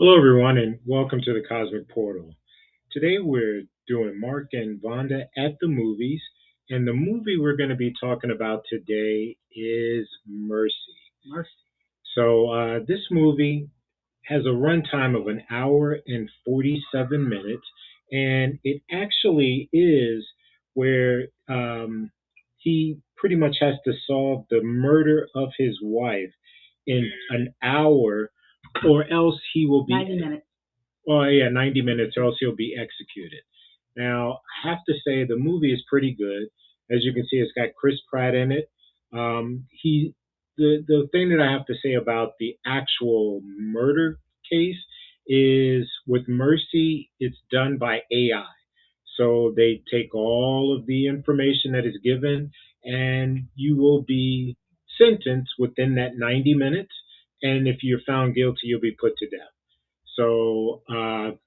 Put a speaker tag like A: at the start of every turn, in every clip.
A: Hello, everyone, and welcome to the Cosmic Portal. Today, we're doing Mark and Vonda at the movies, and the movie we're going to be talking about today is Mercy. Mercy. So, this movie has a runtime of an hour and 47 minutes, and it actually is where he pretty much has to solve the murder of his wife in an hour, or else he will be
B: 90 minutes.
A: well, yeah, 90 minutes, or else he'll be executed. Now, I have to say the movie is pretty good. As you can see, it's got Chris Pratt in it. He, the thing that I have to say about the actual murder case is with Mercy, it's done by AI. So they take all of the information that is given, and you will be sentenced within that 90 minutes. And if you're found guilty, you'll be put to death. So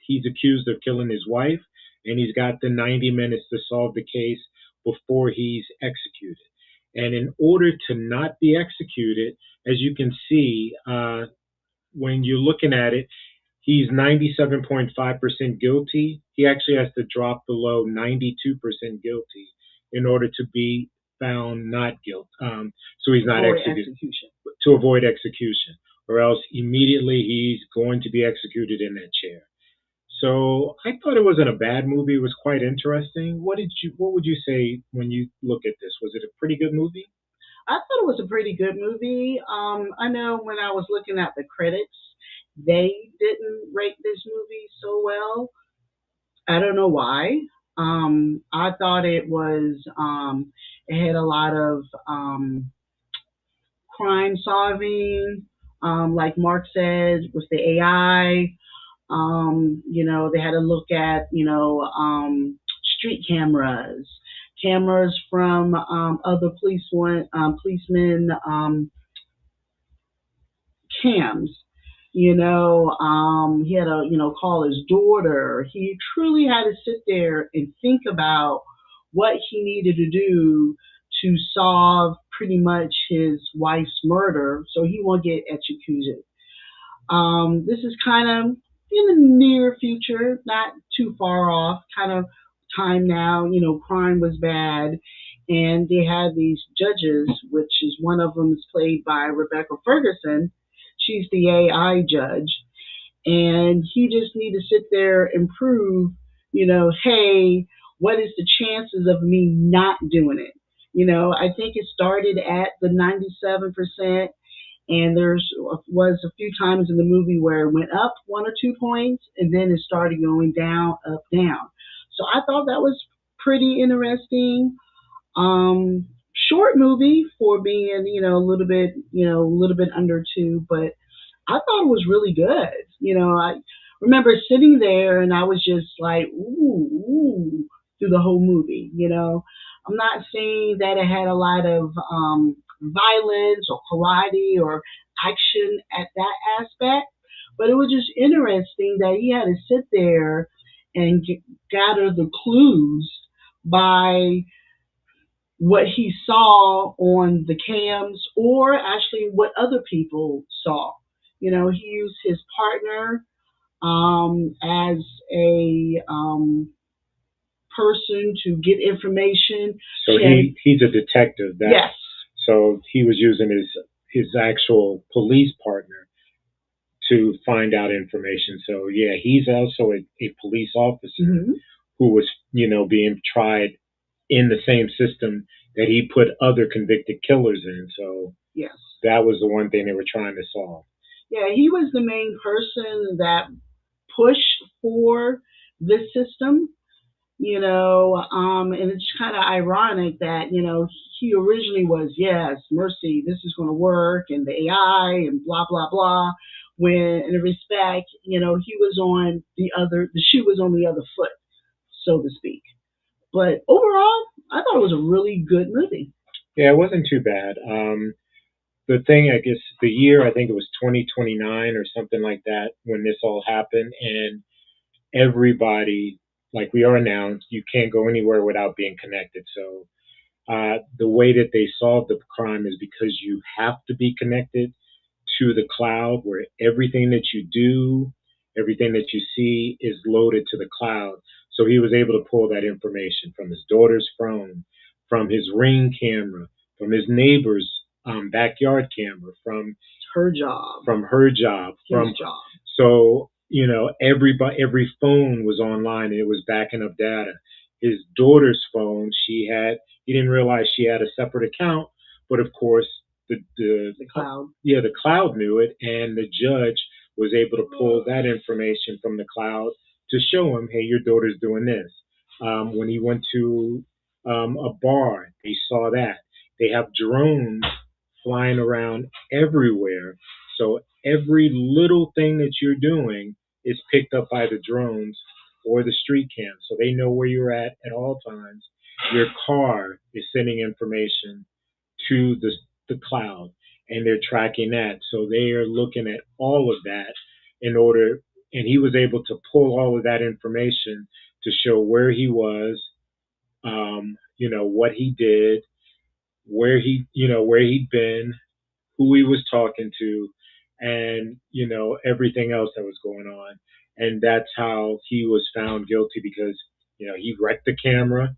A: he's accused of killing his wife, and he's got the 90 minutes to solve the case before he's executed. And in order to not be executed, as you can see, when you're looking at it, he's 97.5% guilty. He actually has to drop below 92% guilty in order to be found not guilty. So he's not executed to avoid execution, or else immediately he's going to be executed in that chair. So I thought it wasn't a bad movie. It was quite interesting. What would you say when you look at this? Was it a pretty good movie?
B: I thought it was a pretty good movie. I know when I was looking at the critics, they didn't rate this movie so well. I don't know why. I thought it had a lot of crime solving, like Mark said, with the AI. They had to look at, street cameras, cameras from other policemen cams. He had to, call his daughter. He truly had to sit there and think about what he needed to do to solve pretty much his wife's murder so he won't get executed. This is kind of in the near future, not too far off, kind of time now. Crime was bad. And they had these judges, which is one of them is played by Rebecca Ferguson. She's the AI judge. And he just need to sit there and prove, hey, what is the chances of me not doing it? I think it started at the 97%, and was a few times in the movie where it went up 1 or 2 points, and then it started going down, up, down. So I thought that was pretty interesting. Short movie for being, a little bit under two, but I thought it was really good. I remember sitting there and I was just like, ooh, ooh, through the whole movie. I'm not saying that it had a lot of violence or karate or action at that aspect, but it was just interesting that he had to sit there and gather the clues by what he saw on the cams or actually what other people saw. He used his partner as a person to get information.
A: So he's a detective.
B: Yes.
A: So he was using his actual police partner to find out information. So yeah, he's also a police officer who was, being tried in the same system that he put other convicted killers in. So
B: Yes.
A: that was the one thing they were trying to solve.
B: Yeah, he was the main person that pushed for this system. And it's kind of ironic that, he originally was, yes, Mercy, this is going to work, and the AI and blah, blah, blah. When in respect, he was on the shoe was on the other foot, so to speak. But overall, I thought it was a really good movie.
A: Yeah, it wasn't too bad. The thing, I guess, the year, I think it was 2029 or something like that when this all happened, and everybody, like we are now, you can't go anywhere without being connected. So the way that they solve the crime is because you have to be connected to the cloud where everything that you do Everything that you see is loaded to the cloud. So he was able to pull that information from his daughter's phone, from his Ring camera, from his neighbor's backyard camera,
B: Her job.
A: from her job,
B: His job.
A: so every phone was online and it was backing up data. His daughter's phone, he didn't realize she had a separate account, but of course
B: The cloud.
A: the cloud knew it, and the judge was able to pull that information from the cloud to show him, hey, your daughter's doing this. When he went to a bar, they saw that. They have drones flying around everywhere, so every little thing that you're doing is picked up by the drones or the street cam, so they know where you're at all times. Your car is sending information to the cloud, and they're tracking that. So they are looking at all of that in order, and he was able to pull all of that information to show where he was, what he did, where he'd been, who he was talking to, and everything else that was going on. And that's how he was found guilty, because he wrecked the camera,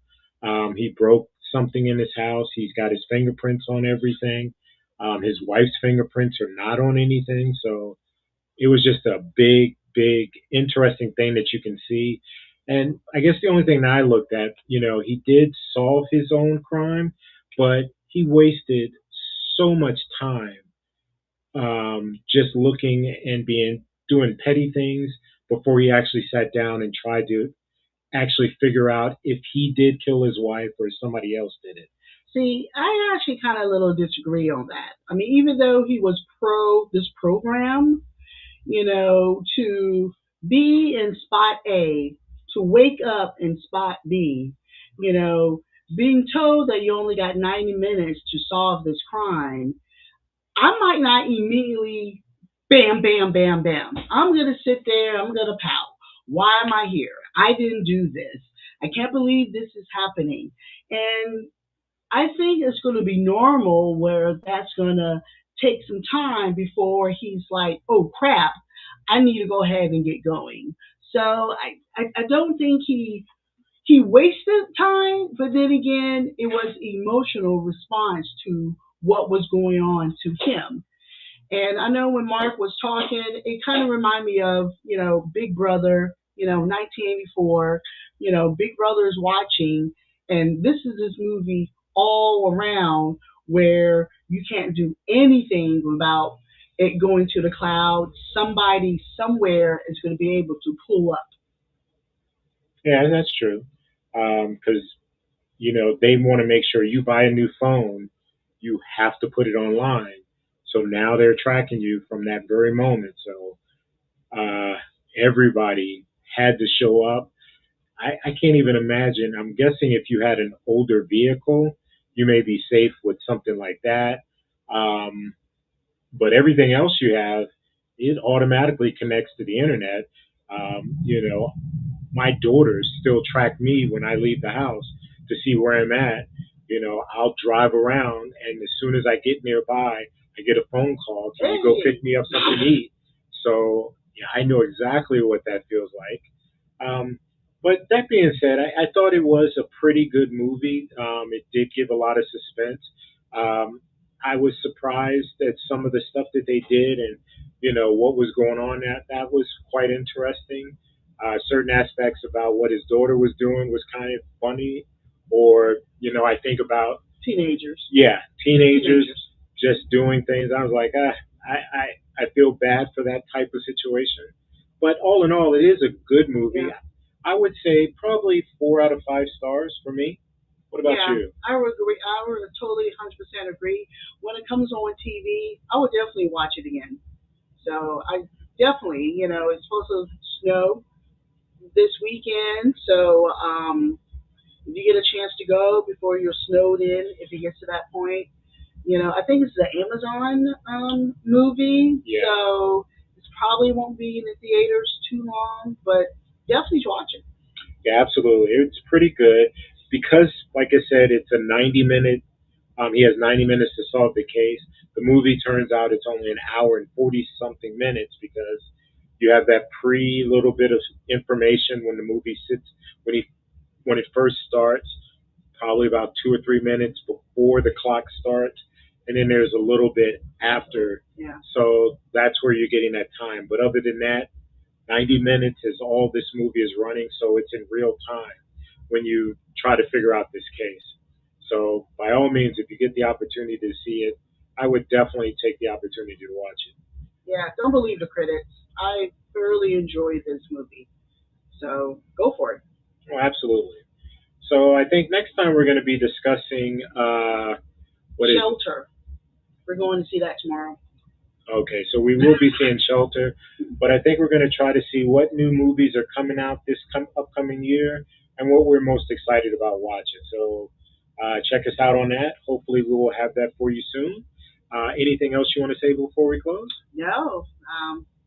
A: he broke something in his house, he's got his fingerprints on everything, his wife's fingerprints are not on anything. So it was just a big interesting thing that you can see. And I guess the only thing that I looked at, he did solve his own crime, but he wasted so much time just looking and doing petty things before he actually sat down and tried to actually figure out if he did kill his wife or somebody else did it.
B: See, I actually kind of a little disagree on that. I mean, even though he was pro this program, to be in spot A, to wake up in spot B, being told that you only got 90 minutes to solve this crime, I might not immediately bam, bam, bam, bam. I'm going to sit there, I'm going to pout. Why am I here? I didn't do this. I can't believe this is happening. And I think it's going to be normal where that's going to take some time before he's like, oh crap, I need to go ahead and get going. So I don't think he wasted time, but then again, it was emotional response to what was going on to him. And I know when Mark was talking, it kind of reminded me of, Big Brother, 1984, Big Brother is watching, and this is this movie all around where you can't do anything without it going to the cloud. Somebody somewhere is going to be able to pull up.
A: Yeah, that's true. Because they want to make sure you buy a new phone, you have to put it online. So now they're tracking you from that very moment. So everybody had to show up. I can't even imagine. I'm guessing if you had an older vehicle, you may be safe with something like that. Um, but everything else you have, it automatically connects to the internet. My daughters still track me when I leave the house to see where I'm at. I'll drive around, and as soon as I get nearby, I get a phone call. Can you go pick me up something to eat? So yeah, I know exactly what that feels like. But that being said, I thought it was a pretty good movie. It did give a lot of suspense. Um, I was surprised at some of the stuff that they did, and what was going on. That was quite interesting. Certain aspects about what his daughter was doing was kind of funny, or I think about
B: Teenagers.
A: yeah, teenagers just doing things. I was like, I feel bad for that type of situation. But all in all, it is a good movie.
B: Yeah.
A: I would say probably 4 out of 5 stars for me. What about
B: Yeah,
A: you?
B: I would agree. I would totally 100% agree. When it comes on TV, I would definitely watch it again. So I definitely, it's supposed to snow this weekend. So if you get a chance to go before you're snowed in, if it gets to that point, I think it's the Amazon movie.
A: Yeah.
B: So it probably won't be in the theaters too long, but definitely watch it.
A: Yeah, absolutely. It's pretty good because, like I said, it's a 90-minute. He has 90 minutes to solve the case. The movie turns out it's only an hour and 40 something minutes because You have that pre little bit of information when the movie sits when he when it first starts, probably about 2 or 3 minutes before the clock starts, and then there's a little bit after.
B: Yeah.
A: So that's where you're getting that time. But other than that, 90 minutes is all this movie is running, so it's in real time when you try to figure out this case. So by all means, if you get the opportunity to see it, I would definitely take the opportunity to watch it.
B: Yeah, don't believe the critics. I thoroughly enjoyed this movie. So go for it.
A: Oh, absolutely. So I think next time we're going to be discussing what is
B: Shelter. We're going to see that tomorrow.
A: okay. So we will be seeing Shelter, but I think we're going to try to see what new movies are coming out this upcoming year and what we're most excited about watching. So check us out on that. Hopefully, we will have that for you soon. Anything else you want to say before we close?
B: No.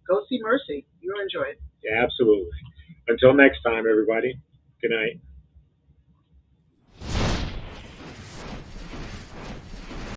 B: Go see Mercy. You'll enjoy it.
A: Yeah, absolutely. Until next time, everybody. Good night.